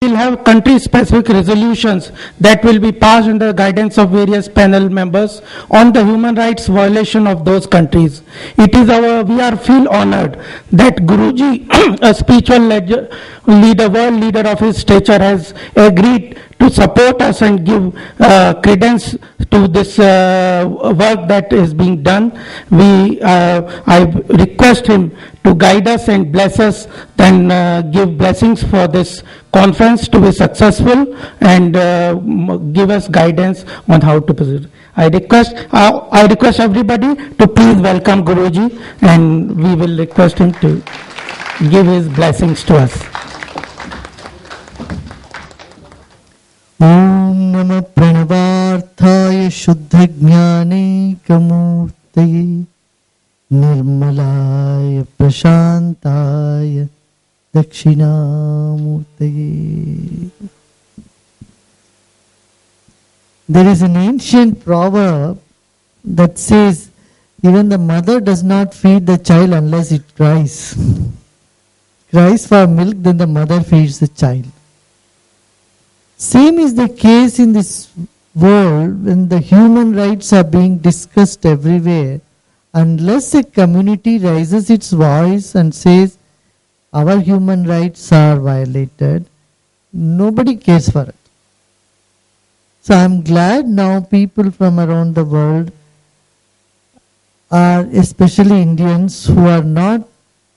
We'll have country-specific resolutions that will be passed under the guidance of various panel members on the human rights violation of those countries. We are feel honored that Guruji, a spiritual leader, world leader of his stature, has agreed to support us and give credence to this work that is being done. I request him to guide us and bless us, then give blessings for this conference to be successful and give us guidance on how to proceed. I request everybody to please welcome Guruji, and we will request him to give his blessings to us. Om Namah Pranavarthaya Shuddha Jnanekamoortaye Nirmalaya Prashantaya Dakshinamurtaye. There is an ancient proverb that says, even the mother does not feed the child unless it cries. Cries for milk, then the mother feeds the child. Same is the case in this world when the human rights are being discussed everywhere. Unless a community raises its voice and says, our human rights are violated, nobody cares for it. So I'm glad now people from around the world are, especially Indians who are not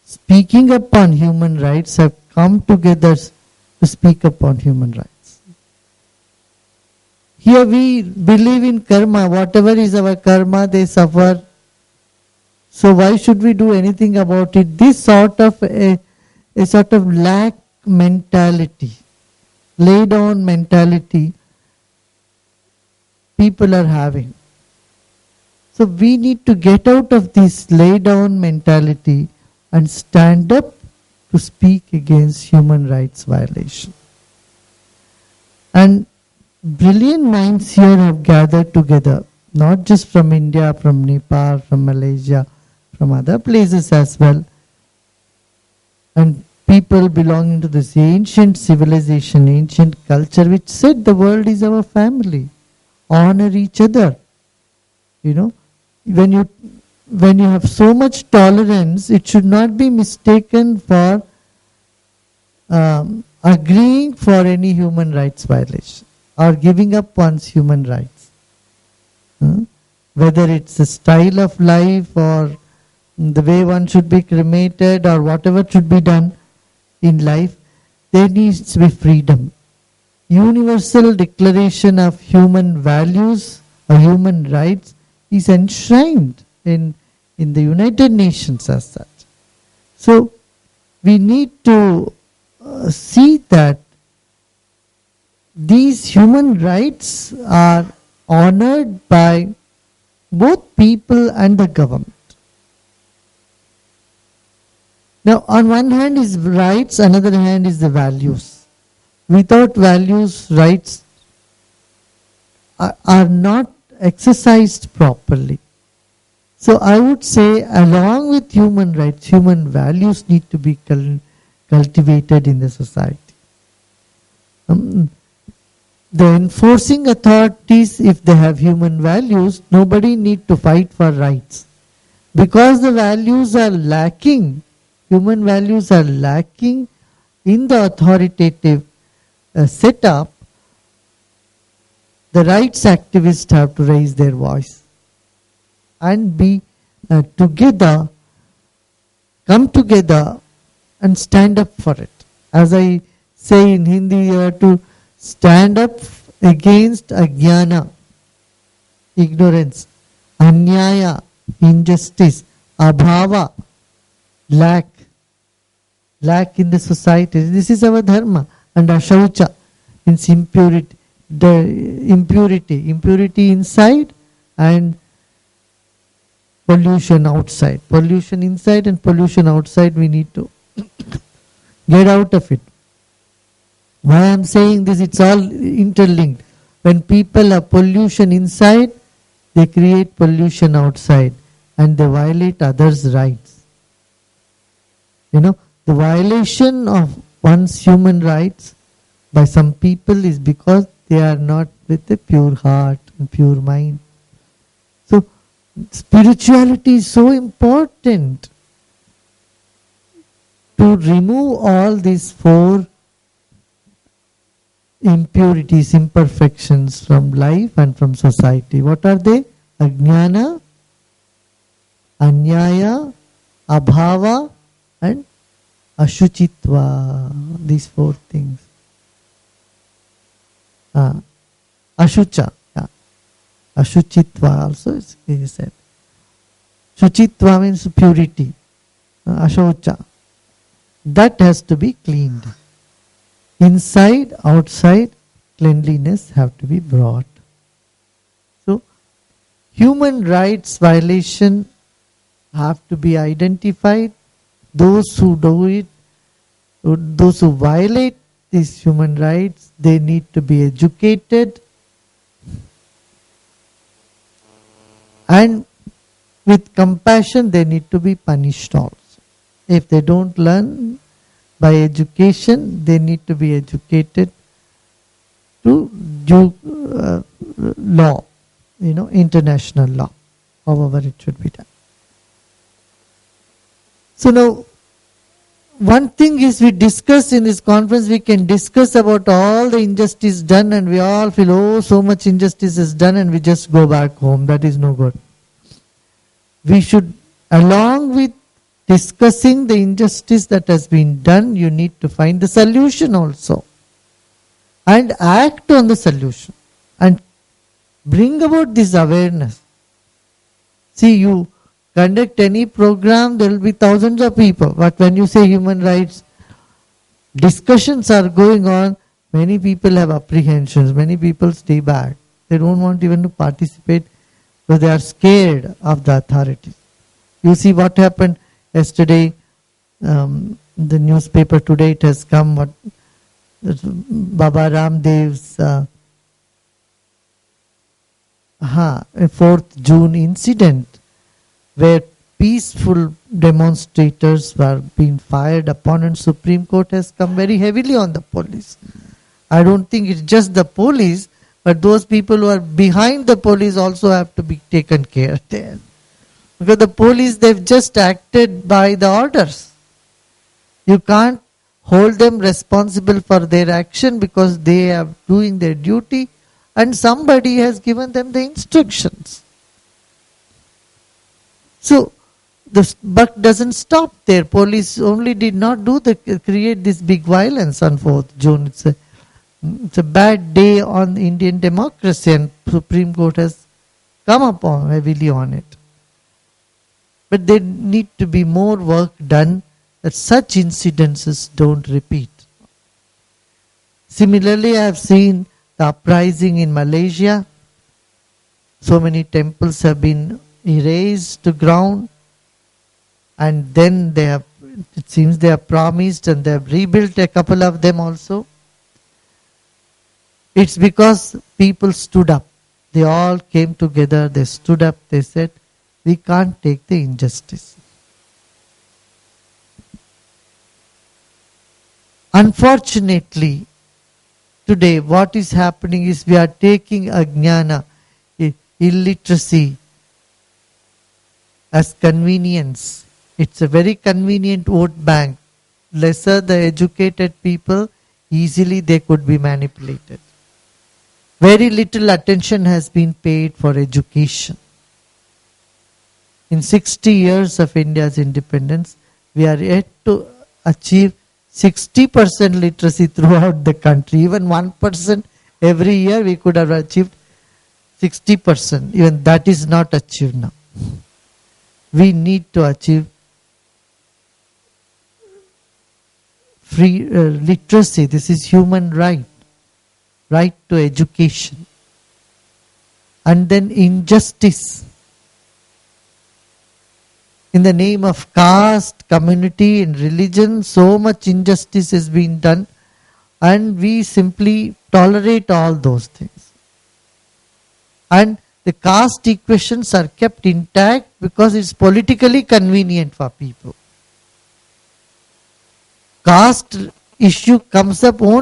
speaking up on human rights, have come together to speak up on human rights. Here we believe in karma. Whatever is our karma, they suffer. So why should we do anything about it? This sort of a sort of lack mentality, lay down mentality people are having. So we need to get out of this lay down mentality and stand up to speak against human rights violation. And brilliant minds here have gathered together, not just from India, from Nepal, from Malaysia, from other places as well. And people belonging to this ancient civilization, ancient culture, which said the world is our family. Honor each other. You know, when you have so much tolerance, it should not be mistaken for agreeing for any human rights violation or giving up one's human rights. Whether it's a style of life or the way one should be cremated or whatever should be done in life, there needs to be freedom. Universal Declaration of Human Values or Human Rights is enshrined in the United Nations as such. So we need to see that these human rights are honored by both people and the government. Now, on one hand is rights, another hand is the values. Without values, rights are not exercised properly. So I would say, along with human rights, human values need to be cultivated in the society. The enforcing authorities, if they have human values, nobody need to fight for rights. Because the values are lacking, human values are lacking in the authoritative setup, the rights activists have to raise their voice and be together, come together and stand up for it. As I say in Hindi, you have to stand up against ajnana, ignorance, anyaya, injustice, abhava, lack in the society. This is our dharma. And ashaucha means impurity, impurity inside and pollution outside. Pollution inside and pollution outside, we need to get out of it. Why I am saying this, it's all interlinked. When people have pollution inside, they create pollution outside and they violate others' rights. You know, the violation of one's human rights by some people is because they are not with a pure heart and pure mind. So spirituality is so important to remove all these four impurities, imperfections from life and from society. What are they? Ajnana, Anyaya, Abhava and Ashuchitva. These four things. Ashucha. Yeah. Ashuchitva also is said. Shuchitva means purity. Ashocha. That has to be cleaned. Inside, outside, cleanliness have to be brought. So, human rights violation have to be identified. Those who do it, those who violate these human rights, they need to be educated and with compassion they need to be punished also. If they don't learn by education, they need to be educated to do law, international law, however it should be done. So now, one thing is we discuss in this conference, we can discuss about all the injustice done and we all feel, oh, so much injustice is done and we just go back home. That is no good. We should, along with discussing the injustice that has been done, you need to find the solution also. And act on the solution. And bring about this awareness. See, you conduct any program, there will be thousands of people. But when you say human rights, discussions are going on, many people have apprehensions, many people stay back. They don't want even to participate because they are scared of the authorities. You see what happened yesterday, the newspaper today, it has come, what Baba Ramdev's 4th June incident, where peaceful demonstrators were being fired upon and Supreme Court has come very heavily on the police. I don't think it's just the police, but those people who are behind the police also have to be taken care of there. Because the police, they've just acted by the orders. You can't hold them responsible for their action because they are doing their duty and somebody has given them the instructions. So, the buck doesn't stop there. Police only did not create this big violence on 4th June. It's a bad day on Indian democracy and Supreme Court has come upon heavily on it. But there need to be more work done that such incidences don't repeat. Similarly, I have seen the uprising in Malaysia. So many temples have been erased to ground, and then it seems they have promised and they have rebuilt a couple of them also. It's because people stood up. They all came together, they stood up, they said, we can't take the injustice. Unfortunately, today what is happening is we are taking ajnana, illiteracy, as convenience. It's a very convenient vote bank. Lesser the educated people, easily they could be manipulated. Very little attention has been paid for education. In 60 years of India's independence, we are yet to achieve 60% literacy throughout the country. Even 1% every year we could have achieved 60%. Even that is not achieved now. We need to achieve free literacy. This is human right. Right to education. And then injustice. In the name of caste, community and religion, so much injustice has been done and we simply tolerate all those things. And the caste equations are kept intact because it's politically convenient for people. Caste issue comes up only